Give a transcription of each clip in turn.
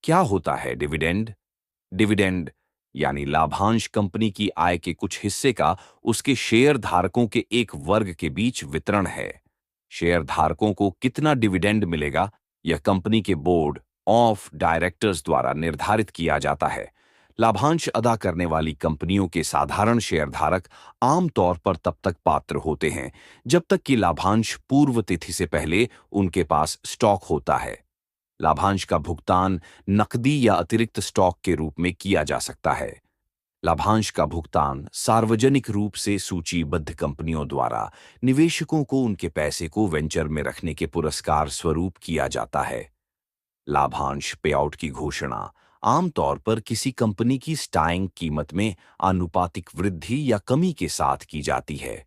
क्या होता है डिविडेंड? डिविडेंड यानी लाभांश कंपनी की आय के कुछ हिस्से का उसके शेयर धारकों के एक वर्ग के बीच वितरण है। शेयर धारकों को कितना डिविडेंड मिलेगा, यह कंपनी के बोर्ड ऑफ डायरेक्टर्स द्वारा निर्धारित किया जाता है। लाभांश अदा करने वाली कंपनियों के साधारण शेयरधारक आमतौर पर तब तक पात्र होते हैं जब तक कि लाभांश पूर्व तिथि से पहले उनके पास स्टॉक होता है। लाभांश का भुगतान नकदी या अतिरिक्त स्टॉक के रूप में किया जा सकता है। लाभांश का भुगतान सार्वजनिक रूप से सूचीबद्ध कंपनियों द्वारा निवेशकों को उनके पैसे को वेंचर में रखने के पुरस्कार स्वरूप किया जाता है। लाभांश पेआउट की घोषणा आमतौर पर किसी कंपनी की स्टाइंग कीमत में आनुपातिक वृद्धि या कमी के साथ की जाती है।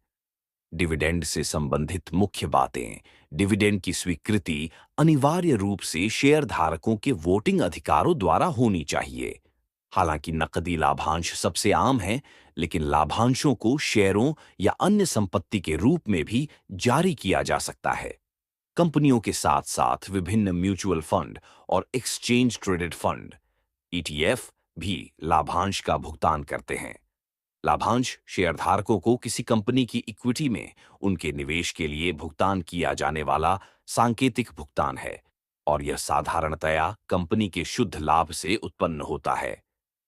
डिविडेंड से संबंधित मुख्य बातें। डिविडेंड की स्वीकृति अनिवार्य रूप से शेयरधारकों के वोटिंग अधिकारों द्वारा होनी चाहिए। हालांकि नकदी लाभांश सबसे आम है, लेकिन लाभांशों को शेयरों या अन्य संपत्ति के रूप में भी जारी किया जा सकता है। कंपनियों के साथ साथ विभिन्न म्यूचुअल फंड और एक्सचेंज ट्रेडेड फंड ईटीएफ भी लाभांश का भुगतान करते हैं। लाभांश शेयरधारकों को किसी कंपनी की इक्विटी में उनके निवेश के लिए भुगतान किया जाने वाला सांकेतिक भुगतान है, और यह साधारणतया कंपनी के शुद्ध लाभ से उत्पन्न होता है।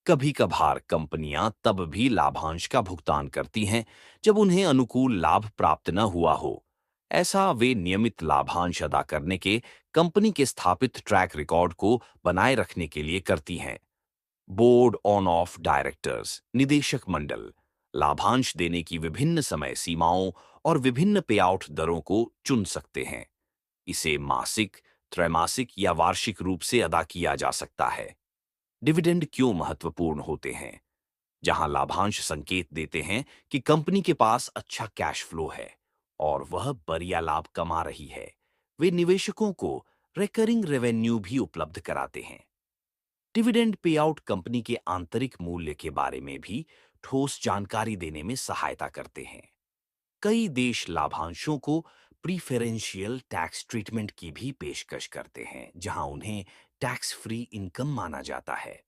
कभी कभार कंपनियां तब भी लाभांश का भुगतान करती हैं जब उन्हें अनुकूल लाभ प्राप्त न हुआ हो। ऐसा वे नियमित लाभांश अदा करने के कंपनी के स्थापित ट्रैक रिकॉर्ड को बनाए रखने के लिए करती हैं। बोर्ड ऑन ऑफ डायरेक्टर्स निदेशक मंडल लाभांश देने की विभिन्न समय सीमाओं और विभिन्न पेआउट दरों को चुन सकते हैं। इसे मासिक, त्रैमासिक या वार्षिक रूप से अदा किया जा सकता है। डिविडेंड क्यों महत्वपूर्ण होते हैं? जहां लाभांश संकेत देते हैं कि कंपनी के पास अच्छा कैश फ्लो है और वह बढ़िया लाभ कमा रही है, वे निवेशकों को रिकरिंग रेवेन्यू भी उपलब्ध कराते हैं। डिविडेंड पेआउट कंपनी के आंतरिक मूल्य के बारे में भी ठोस जानकारी देने में सहायता करते हैं। कई देश लाभांशों को प्रीफरेंशियल टैक्स ट्रीटमेंट की भी पेशकश करते हैं, जहां उन्हें टैक्स फ्री इनकम माना जाता है।